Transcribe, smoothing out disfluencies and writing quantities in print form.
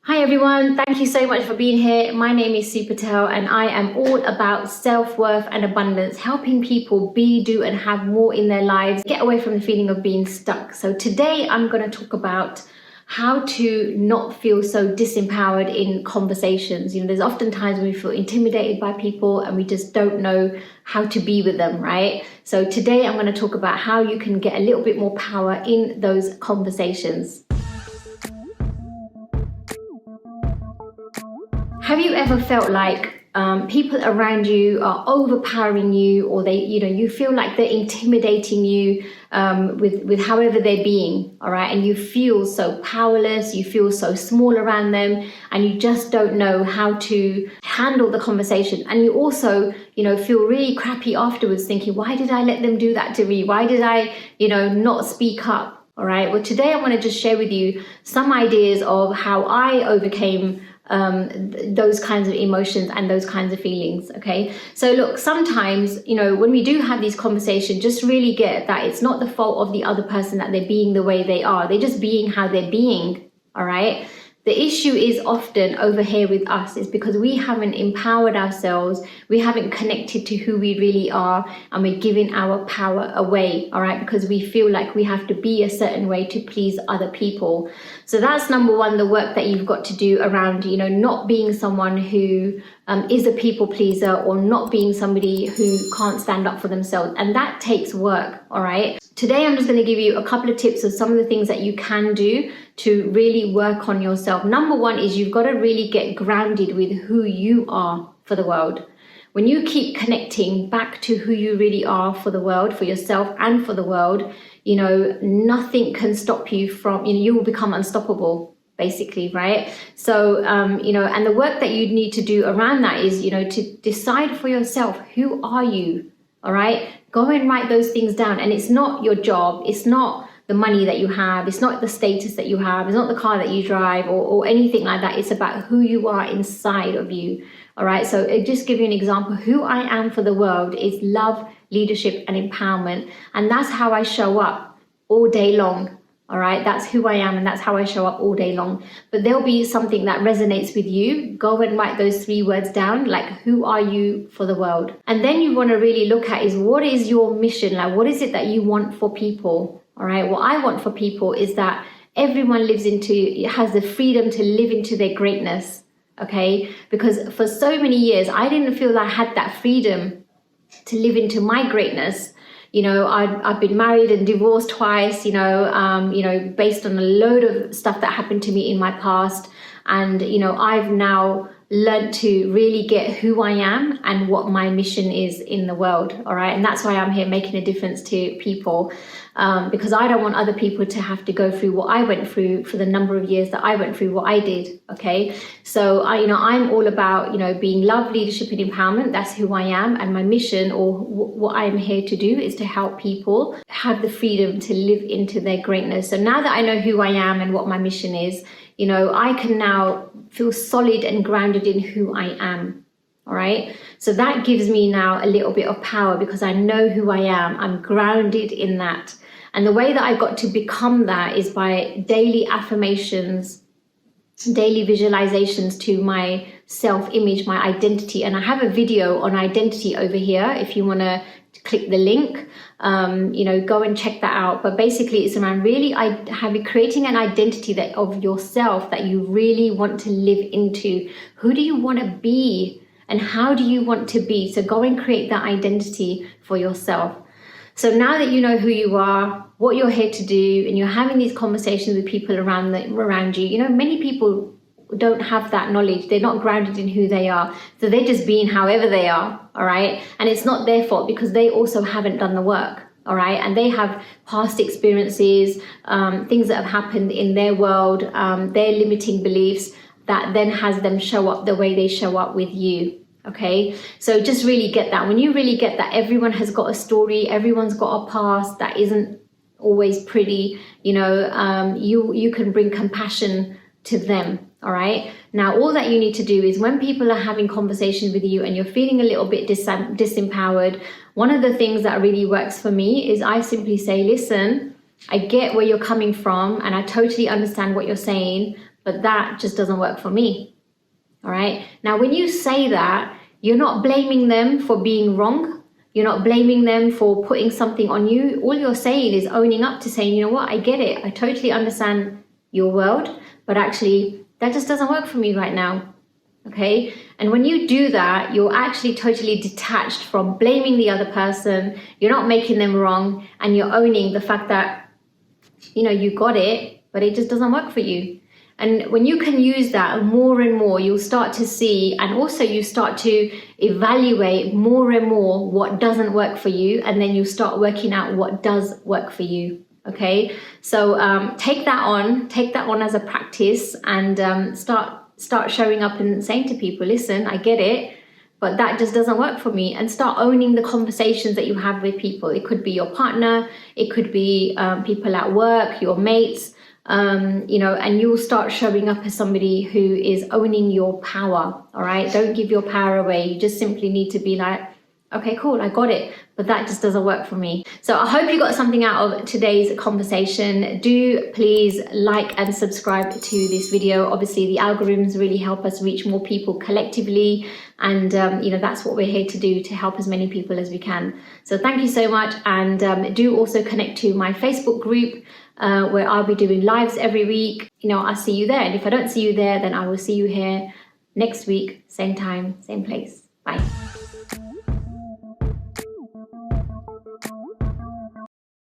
Hi everyone, thank you so much for being here. My name is Su Patel and I am all about self-worth and abundance, helping people be, do and have more in their lives, get away from the feeling of being stuck. So today I'm going to talk about how to not feel so disempowered in conversations. There's often times when we feel intimidated by people and we just don't know how to be with them, right? So today I'm going to talk about how you can get a little bit more power in those conversations. Have you ever felt like people around you are overpowering you, or you feel like they're intimidating you with however they're being, all right? And you feel so powerless, you feel so small around them, and you just don't know how to handle the conversation. And you also, feel really crappy afterwards, thinking, why did I let them do that to me? Why did I, not speak up? All right. Well, today I want to just share with you some ideas of how I overcame those kinds of emotions and those kinds of feelings. Okay, so look, sometimes when we do have these conversations, just really get that it's not the fault of the other person that they're being the way they are. They're just being how they're being. All right, the issue is often over here with us is because we haven't empowered ourselves, we haven't connected to who we really are, and we're giving our power away, all right, because we feel like we have to be a certain way to please other people. So that's number one, the work that you've got to do around, not being someone who is a people pleaser, or not being somebody who can't stand up for themselves. And that takes work, all right? Today, I'm just going to give you a couple of tips of some of the things that you can do to really work on yourself. Number one is you've got to really get grounded with who you are for the world. When you keep connecting back to who you really are for the world, for yourself and for the world, nothing can stop you from, you will become unstoppable, basically, right? So, and the work that you need to do around that is, to decide for yourself, who are you? All right, go and write those things down. And it's not your job, it's not the money that you have, it's not the status that you have, it's not the car that you drive or anything like that. It's about who you are inside of you. All right, so just give you an example. Who I am for the world is love, leadership and empowerment. And that's how I show up all day long. All right, that's who I am and that's how I show up all day long. But there'll be something that resonates with you. Go and write those 3 words down, like who are you for the world? And then you want to really look at is, what is your mission? Like, what is it that you want for people? All right, what I want for people is that everyone has the freedom to live into their greatness. Okay, because for so many years, I didn't feel I had that freedom to live into my greatness. I've been married and divorced twice, based on a load of stuff that happened to me in my past. And, I've now learned to really get who I am and what my mission is in the world. All right. And that's why I'm here making a difference to people, because I don't want other people to have to go through what I went through for the number of years that I went through what I did. Okay. So I'm all about, being love, leadership and empowerment. That's who I am. And my mission, or what I'm here to do, is to help people have the freedom to live into their greatness. So now that I know who I am and what my mission is, I can now feel solid and grounded in who I am. All right. So that gives me now a little bit of power because I know who I am. I'm grounded in that. And the way that I got to become that is by daily affirmations, daily visualizations to my self-image, my identity. And I have a video on identity over here if you want to click the link. Go and check that out. But basically it's around really creating an identity of yourself that you really want to live into. Who do you want to be and how do you want to be? So go and create that identity for yourself. So now that you know who you are, what you're here to do, and you're having these conversations with people around you, many people don't have that knowledge. They're not grounded in who they are. So they're just being however they are, all right? And it's not their fault because they also haven't done the work, all right? And they have past experiences, things that have happened in their world, their limiting beliefs that then has them show up the way they show up with you. Okay, so just really get that. When you really get that everyone has got a story, everyone's got a past that isn't always pretty, you can bring compassion to them. All right. Now, all that you need to do is when people are having conversations with you and you're feeling a little bit disempowered, one of the things that really works for me is I simply say, listen, I get where you're coming from and I totally understand what you're saying, but that just doesn't work for me. All right. Now, when you say that, you're not blaming them for being wrong. You're not blaming them for putting something on you. All you're saying is owning up to saying, you know what, I get it. I totally understand your world, but actually that just doesn't work for me right now. Okay. And when you do that, you're actually totally detached from blaming the other person. You're not making them wrong, and you're owning the fact that, you know, you got it, but it just doesn't work for you. And when you can use that more and more, you'll start to see, and also you start to evaluate more and more what doesn't work for you, and then you start working out what does work for you. Okay, so take that on as a practice, and start showing up and saying to people, listen, I get it, but that just doesn't work for me. And start owning the conversations that you have with people. It could be your partner, it could be people at work, your mates. You know, and you'll start showing up as somebody who is owning your power. All right, don't give your power away. You just simply need to be like, okay, cool, I got it, but that just doesn't work for me. So I hope you got something out of today's conversation. Do please like and subscribe to this video. Obviously, the algorithms really help us reach more people collectively, and you know, that's what we're here to do, to help as many people as we can. So thank you so much, and do also connect to my Facebook group, where I'll be doing lives every week. You know, I'll see you there, and if I don't see you there, then I will see you here next week, same time, same place. Bye.